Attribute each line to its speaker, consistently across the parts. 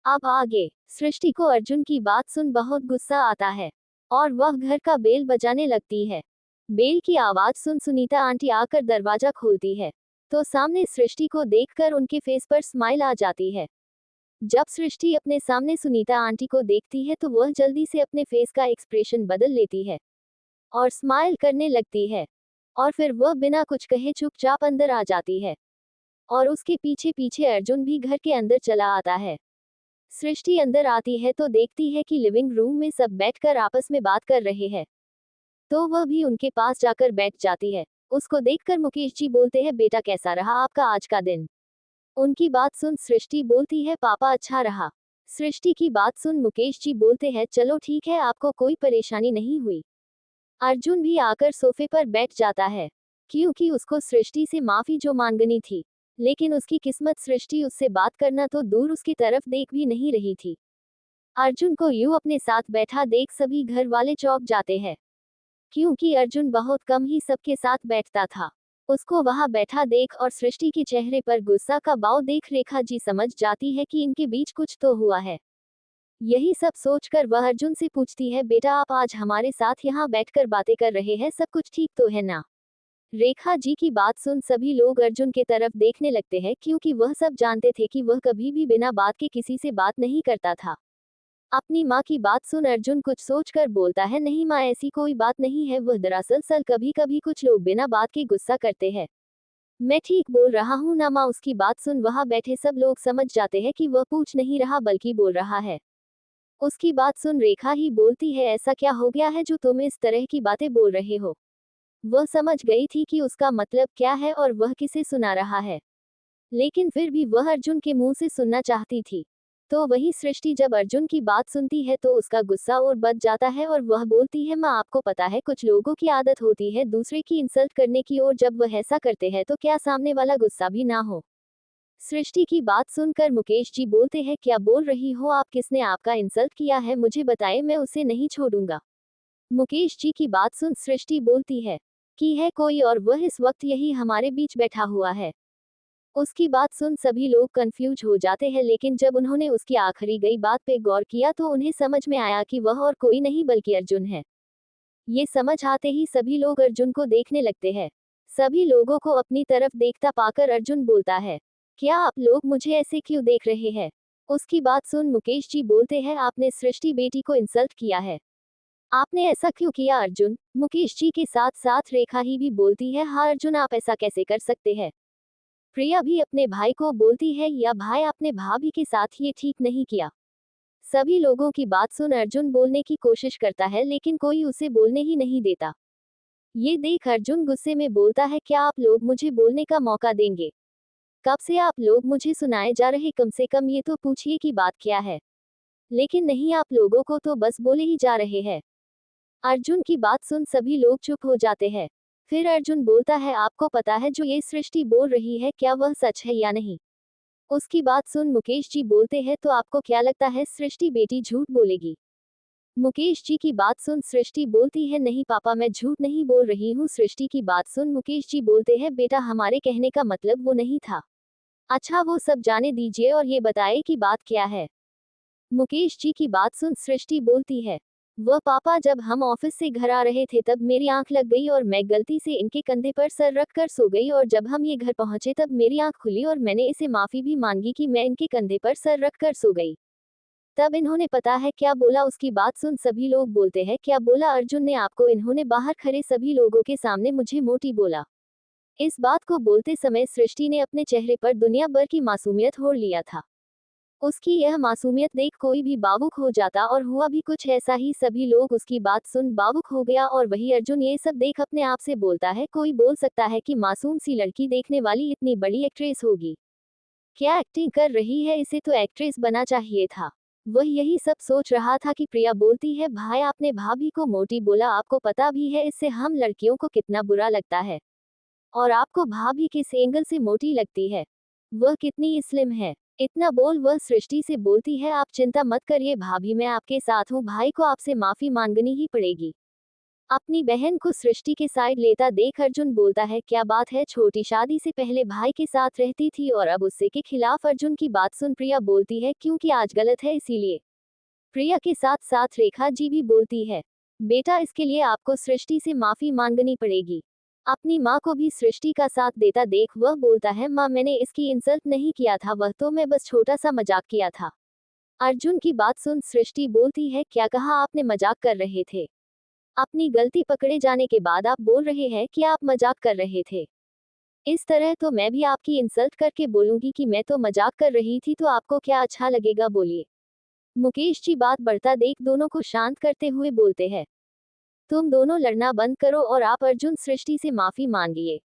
Speaker 1: अब आगे सृष्टि को अर्जुन की बात सुन बहुत गुस्सा आता है और वह घर का बेल बजाने लगती है। बेल की आवाज सुन सुनीता आंटी आकर दरवाजा खोलती है तो सामने सृष्टि को देखकर उनके फेस पर स्माइल आ जाती है। जब सृष्टि अपने सामने सुनीता आंटी को देखती है तो वह जल्दी से अपने फेस का एक्सप्रेशन बदल लेती है और स्माइल करने लगती है और फिर वह बिना कुछ कहे चुपचाप अंदर आ जाती है और उसके पीछे पीछे अर्जुन भी घर के अंदर चला आता है। सृष्टि अंदर आती है तो देखती है कि लिविंग रूम में सब बैठकर आपस में बात कर रहे हैं तो वह भी उनके पास जाकर बैठ जाती है। उसको देखकर मुकेश जी बोलते हैं, बेटा कैसा रहा आपका आज का दिन। उनकी बात सुन सृष्टि बोलती है, पापा अच्छा रहा। सृष्टि की बात सुन मुकेश जी बोलते हैं, चलो ठीक है, आपको कोई परेशानी नहीं हुई। अर्जुन भी आकर सोफे पर बैठ जाता है क्योंकि उसको सृष्टि से माफी जो मांगनी थी, लेकिन उसकी किस्मत सृष्टि उससे बात करना तो दूर उसकी तरफ देख भी नहीं रही थी। अर्जुन को यूं अपने साथ बैठा देख सभी घर वाले चौंक जाते हैं क्योंकि अर्जुन बहुत कम ही सबके साथ बैठता था। उसको वहां बैठा देख और सृष्टि के चेहरे पर गुस्सा का बाव देख रेखा जी समझ जाती है कि इनके बीच कुछ तो हुआ है। यही सब सोचकर वह अर्जुन से पूछती है, बेटा आप आज हमारे साथ यहाँ बैठकर बातें कर रहे हैं, सब कुछ ठीक तो है ना। रेखा जी की बात सुन सभी लोग अर्जुन के तरफ देखने लगते हैं क्योंकि वह सब जानते थे कि वह कभी भी बिना बात के किसी से बात नहीं करता था। अपनी माँ की बात सुन अर्जुन कुछ सोचकर बोलता है, नहीं माँ ऐसी कोई बात नहीं है, वह दरअसल कभी कभी कुछ लोग बिना बात के गुस्सा करते हैं। मैं ठीक बोल रहा हूँ ना माँ। उसकी बात सुन वहां बैठे सब लोग समझ जाते हैं कि वह पूछ नहीं रहा बल्कि बोल रहा है। उसकी बात सुन रेखा ही बोलती है, ऐसा क्या हो गया है जो तुम इस तरह की बातें बोल रहे हो। वह समझ गई थी कि उसका मतलब क्या है और वह किसे सुना रहा है, लेकिन फिर भी वह अर्जुन के मुंह से सुनना चाहती थी। तो वही सृष्टि जब अर्जुन की बात सुनती है तो उसका गुस्सा और बढ़ जाता है और वह बोलती है, माँ आपको पता है कुछ लोगों की आदत होती है दूसरे की इंसल्ट करने की, और जब वह ऐसा करते हैं तो क्या सामने वाला गुस्सा भी ना हो। सृष्टि की बात सुनकर मुकेश जी बोलते हैं, क्या बोल रही हो आप, किसने आपका इंसल्ट किया है, मुझे बताए, मैं उसे नहीं छोड़ूंगा। मुकेश जी की बात सुन सृष्टि बोलती है कि है कोई और वह इस वक्त यही हमारे बीच बैठा हुआ है। उसकी बात सुन सभी लोग कंफ्यूज हो जाते हैं, लेकिन जब उन्होंने उसकी आखिरी गई बात पे गौर किया तो उन्हें समझ में आया कि वह और कोई नहीं बल्कि अर्जुन है। ये समझ आते ही सभी लोग अर्जुन को देखने लगते हैं। सभी लोगों को अपनी तरफ देखता पाकर अर्जुन बोलता है, क्या आप लोग मुझे ऐसे क्यों देख रहे हैं। उसकी बात सुन मुकेश जी बोलते हैं, आपने सृष्टि बेटी को इंसल्ट किया है। आपने ऐसा क्यों किया अर्जुन। मुकेश जी के साथ साथ रेखा ही भी बोलती है, हाँ अर्जुन आप ऐसा कैसे कर सकते हैं। प्रिया भी अपने भाई को बोलती है, या भाई आपने भाभी के साथ ये ठीक नहीं किया। सभी लोगों की बात सुन अर्जुन बोलने की कोशिश करता है लेकिन कोई उसे बोलने ही नहीं देता। ये देख अर्जुन गुस्से में बोलता है, क्या आप लोग मुझे बोलने का मौका देंगे। कब से आप लोग मुझे सुनाए जा रहे, कम से कम ये तो पूछिए कि बात क्या है। लेकिन नहीं, आप लोगों को तो बस बोले ही जा रहे हैं। अर्जुन की बात सुन सभी लोग चुप हो जाते हैं। फिर अर्जुन बोलता है, आपको पता है जो ये सृष्टि बोल रही है क्या वह सच है या नहीं। उसकी बात सुन मुकेश जी बोलते हैं, तो आपको क्या लगता है सृष्टि बेटी झूठ बोलेगी। मुकेश जी की बात सुन सृष्टि बोलती है, नहीं पापा मैं झूठ नहीं बोल रही हूँ। सृष्टि की बात सुन मुकेश जी बोलते हैं, बेटा हमारे कहने का मतलब वो नहीं था। अच्छा वो सब जाने दीजिए और ये बताए कि बात क्या है। मुकेश जी की बात सुन सृष्टि बोलती है, वह पापा जब हम ऑफिस से घर आ रहे थे तब मेरी आंख लग गई और मैं गलती से इनके कंधे पर सर रख कर सो गई, और जब हम ये घर पहुंचे तब मेरी आंख खुली और मैंने इसे माफी भी मांगी कि मैं इनके कंधे पर सर रख कर सो गई। तब इन्होंने पता है क्या बोला। उसकी बात सुन सभी लोग बोलते हैं, क्या बोला अर्जुन ने आपको। इन्होंने बाहर खड़े सभी लोगों के सामने मुझे मोटी बोला। इस बात को बोलते समय सृष्टि ने अपने चेहरे पर दुनिया भर की मासूमियत ओढ़ लिया था। उसकी यह मासूमियत देख कोई भी बावुक हो जाता, और हुआ भी कुछ ऐसा ही। सभी लोग उसकी बात सुन बावुक हो गया और वही अर्जुन ये सब देख अपने आप से बोलता है, कोई बोल सकता है कि मासूम सी लड़की देखने वाली इतनी बड़ी एक्ट्रेस होगी। क्या एक्टिंग कर रही है, इसे तो एक्ट्रेस बना चाहिए था। वह यही सब सोच रहा था कि प्रिया बोलती है, भाई आपने भाभी को मोटी बोला, आपको पता भी है इससे हम लड़कियों को कितना बुरा लगता है। और आपको भाभी किस एंगल से मोटी लगती है, वह कितनी स्लिम है। इतना बोल वह सृष्टि से बोलती है, आप चिंता मत करिए भाभी, मैं आपके साथ हूँ, भाई को आपसे माफी मांगनी ही पड़ेगी। अपनी बहन को सृष्टि के साइड लेता देख अर्जुन बोलता है, क्या बात है, छोटी शादी से पहले भाई के साथ रहती थी और अब उससे के खिलाफ। अर्जुन की बात सुन प्रिया बोलती है, क्योंकि आज गलत है इसीलिए। प्रिया के साथ साथ रेखा जी भी बोलती है, बेटा इसके लिए आपको सृष्टि से माफी मांगनी पड़ेगी। अपनी माँ को भी सृष्टि का साथ देता देख वह बोलता है, माँ मैंने इसकी इंसल्ट नहीं किया था, वह तो मैं बस छोटा सा मजाक किया था। अर्जुन की बात सुन सृष्टि बोलती है, क्या कहा आपने, मजाक कर रहे थे? अपनी गलती पकड़े जाने के बाद आप बोल रहे हैं कि आप मजाक कर रहे थे। इस तरह तो मैं भी आपकी इंसल्ट करके बोलूंगी कि मैं तो मजाक कर रही थी, तो आपको क्या अच्छा लगेगा, बोलिए। मुकेश जी बात बढ़ता देख दोनों को शांत करते हुए बोलते हैं, तुम दोनों लड़ना बंद करो और आप अर्जुन सृष्टि से माफी मांगिए।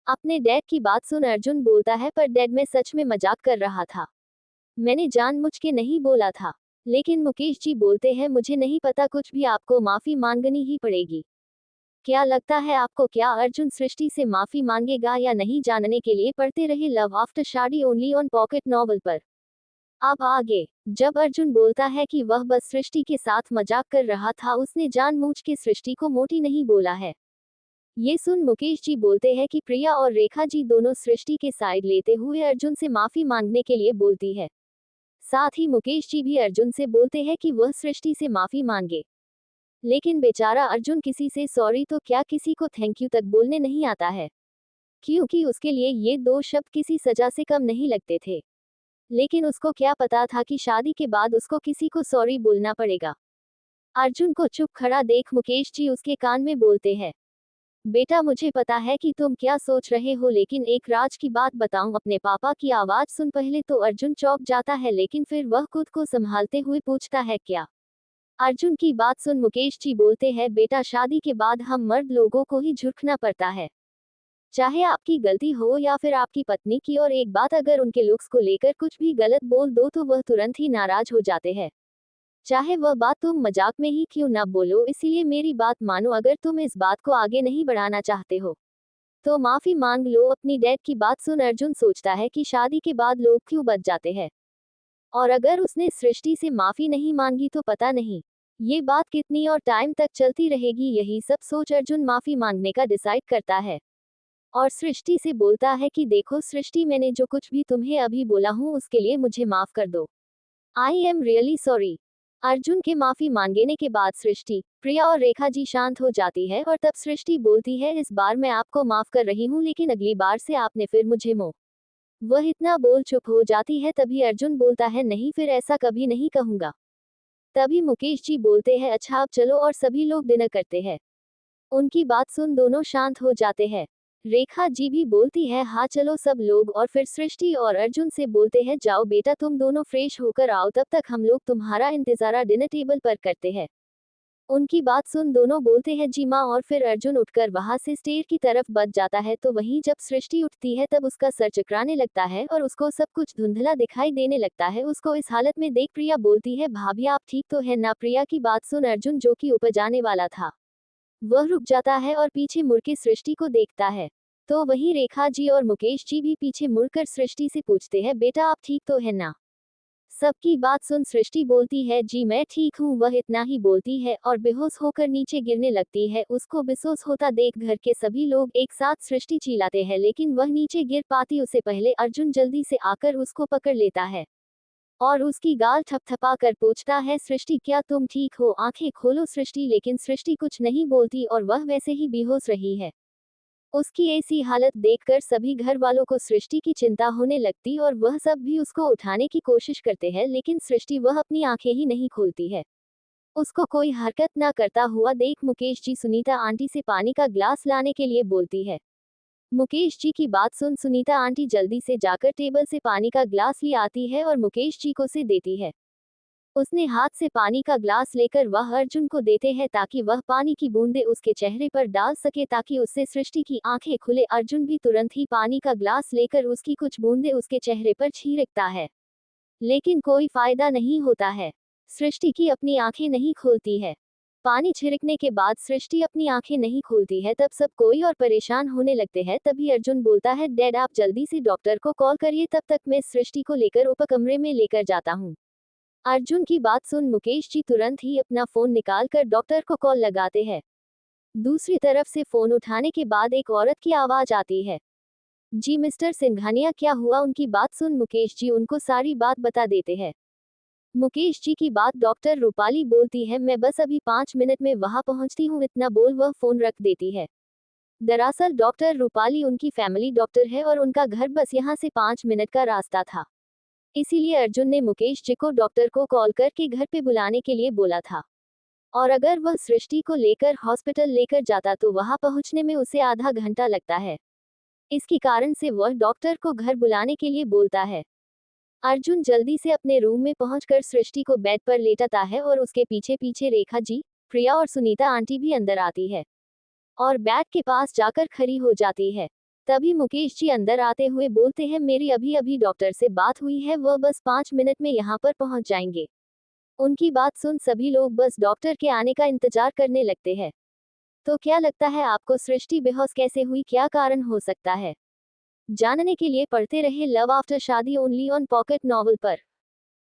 Speaker 1: अपने डैड की बात सुन अर्जुन बोलता है, पर डैड मैं सच में मजाक कर रहा था, मैंने जानबूझ के नहीं बोला था। लेकिन मुकेश जी बोलते हैं, मुझे नहीं पता कुछ भी, आपको माफी मांगनी ही पड़ेगी। क्या लगता है आपको, क्या अर्जुन सृष्टि से माफी मांगेगा या नहीं, जानने के लिए पढ़ते रहे लव आफ्टर शादी ओनली ऑन पॉकेट नॉवल पर। अब आगे, जब अर्जुन बोलता है कि वह बस सृष्टि के साथ मजाक कर रहा था, उसने जानबूझ के सृष्टि को मोटी नहीं बोला है। ये सुन मुकेश जी बोलते हैं कि प्रिया और रेखा जी दोनों सृष्टि के साइड लेते हुए अर्जुन से माफी मांगने के लिए बोलती है। साथ ही मुकेश जी भी अर्जुन से बोलते हैं कि वह सृष्टि से माफी मांगे। लेकिन बेचारा अर्जुन किसी से सॉरी तो क्या किसी को थैंक यू तक बोलने नहीं आता है, क्योंकि उसके लिए ये दो शब्द किसी सजा से कम नहीं लगते थे। लेकिन उसको क्या पता था कि शादी के बाद उसको किसी को सॉरी बोलना पड़ेगा। अर्जुन को चुप खड़ा देख मुकेश जी उसके कान में बोलते हैं, बेटा मुझे पता है कि तुम क्या सोच रहे हो, लेकिन एक राज की बात बताऊं। अपने पापा की आवाज सुन पहले तो अर्जुन चौंक जाता है, लेकिन फिर वह खुद को संभालते हुए पूछता है, क्या? अर्जुन की बात सुन मुकेश जी बोलते हैं, बेटा शादी के बाद हम मर्द लोगों को ही झुकना पड़ता है, चाहे आपकी गलती हो या फिर आपकी पत्नी की। और एक बात, अगर उनके लुक्स को लेकर कुछ भी गलत बोल दो तो वह तुरंत ही नाराज हो जाते हैं, चाहे वह बात तुम मजाक में ही क्यों ना बोलो। इसीलिए मेरी बात मानो, अगर तुम इस बात को आगे नहीं बढ़ाना चाहते हो तो माफी मांग लो। अपनी डैड की बात सुन अर्जुन सोचता है कि शादी के बाद लोग क्यों बच जाते हैं, और अगर उसने सृष्टि से माफी नहीं मांगी तो पता नहीं ये बात कितनी और टाइम तक चलती रहेगी। यही सब सोच अर्जुन माफी मांगने का डिसाइड करता है और सृष्टि से बोलता है कि देखो सृष्टि, मैंने जो कुछ भी तुम्हें अभी बोला हूँ उसके लिए मुझे माफ कर दो। I am really sorry. Arjun के माफी मांगने के बाद सृष्टि, प्रिया और रेखा जी शांत हो जाती है और तब सृष्टि बोलती है, इस बार मैं आपको माफ कर रही हूँ, लेकिन अगली बार से आपने फिर मुझे वह इतना बोल चुप हो जाती है। तभी अर्जुन बोलता है, नहीं फिर ऐसा कभी नहीं कहूंगा। तभी मुकेश जी बोलते हैं, अच्छा अब चलो, और सभी लोग डिनर करते हैं। उनकी बात सुन दोनों शांत हो जाते हैं। रेखा जी भी बोलती है, हाँ चलो सब लोग, और फिर सृष्टि और अर्जुन से बोलते हैं, जाओ बेटा तुम दोनों फ्रेश होकर आओ, तब तक हम लोग तुम्हारा इंतजारा डिनर टेबल पर करते हैं। उनकी बात सुन दोनों बोलते हैं, जी माँ, और फिर अर्जुन उठकर वहां से स्टेयर की तरफ बढ़ जाता है। तो वहीं जब सृष्टि उठती है तब उसका सर चकराने लगता है और उसको सब कुछ धुंधला दिखाई देने लगता है। उसको इस हालत में देख प्रिया बोलती है, भाभी आप ठीक तो है ना? प्रिया की बात सुन अर्जुन, जो कि ऊपर जाने वाला था, वह रुक जाता है और पीछे मुड़ के सृष्टि को देखता है। तो वहीं रेखा जी और मुकेश जी भी पीछे मुड़कर सृष्टि से पूछते हैं, बेटा आप ठीक तो है ना? सबकी बात सुन सृष्टि बोलती है, जी मैं ठीक हूँ। वह इतना ही बोलती है और बेहोश होकर नीचे गिरने लगती है। उसको बेहोश होता देख घर के सभी लोग एक साथ सृष्टि चिल्लाते हैं, लेकिन वह नीचे गिर पाती उससे पहले अर्जुन जल्दी से आकर उसको पकड़ लेता है और उसकी गाल थपथपा कर पूछता है, सृष्टि क्या तुम ठीक हो? आंखें खोलो सृष्टि। लेकिन सृष्टि कुछ नहीं बोलती और वह वैसे ही बेहोश रही है। उसकी ऐसी हालत देखकर सभी घर वालों को सृष्टि की चिंता होने लगती और वह सब भी उसको उठाने की कोशिश करते हैं, लेकिन सृष्टि वह अपनी आंखें ही नहीं खोलती है। उसको कोई हरकत ना करता हुआ देख मुकेश जी सुनीता आंटी से पानी का ग्लास लाने के लिए बोलती है। मुकेश जी की बात सुन सुनीता आंटी जल्दी से जाकर टेबल से पानी का ग्लास ले आती है और मुकेश जी को से देती है। उसने हाथ से पानी का ग्लास लेकर वह अर्जुन को देते हैं ताकि वह पानी की बूंदें उसके चेहरे पर डाल सके, ताकि उससे सृष्टि की आंखें खुले। अर्जुन भी तुरंत ही पानी का ग्लास लेकर उसकी कुछ बूंदें उसके चेहरे पर छिड़कता है, लेकिन कोई फायदा नहीं होता है। सृष्टि की अपनी आंखें नहीं खुलती है। पानी छिड़कने के बाद सृष्टि अपनी आंखें नहीं खोलती है। तब सब कोई और परेशान होने लगते हैं। तभी अर्जुन बोलता है, डैड आप जल्दी से डॉक्टर को कॉल करिए, तब तक मैं सृष्टि को लेकर ऊपर कमरे में लेकर जाता हूँ। अर्जुन की बात सुन मुकेश जी तुरंत ही अपना फोन निकालकर डॉक्टर को कॉल लगाते हैं। दूसरी तरफ से फोन उठाने के बाद एक औरत की आवाज आती है। जी मिस्टर सिंघानिया, क्या हुआ? उनकी बात सुन मुकेश जी उनको सारी बात बता देते हैं। मुकेश जी की बात डॉक्टर रूपाली बोलती है, मैं बस अभी 5 मिनट में वहां पहुंचती हूँ, इतना बोल वह फोन रख देती है। दरअसल डॉक्टर रूपाली उनकी फैमिली डॉक्टर है और उनका घर बस यहाँ से 5 मिनट का रास्ता था। इसीलिए अर्जुन ने मुकेश जी को डॉक्टर को कॉल करके घर पे बुलाने के लिए बोला था। और अगर वह सृष्टि को लेकर हॉस्पिटल लेकर जाता तो वहां पहुंचने में उसे आधा घंटा लगता है। इसके कारण से वह डॉक्टर को घर बुलाने के लिए बोलता है। अर्जुन जल्दी से अपने रूम में पहुंचकर सृष्टि को बेड पर लेटाता है और उसके पीछे पीछे रेखा जी, प्रिया और सुनीता आंटी भी अंदर आती है और बेड के पास जाकर खड़ी हो जाती है। तभी मुकेश जी अंदर आते हुए बोलते हैं, मेरी अभी अभी डॉक्टर से बात हुई है, वह बस 5 मिनट में यहाँ पर पहुंच जाएंगे। उनकी बात सुन सभी लोग बस डॉक्टर के आने का इंतजार करने लगते हैं। तो क्या लगता है आपको, सृष्टि बेहोश कैसे हुई, क्या कारण हो सकता है? जानने के लिए पढ़ते रहे लव आफ्टर शादी ओनली ऑन पॉकेट नॉवल पर।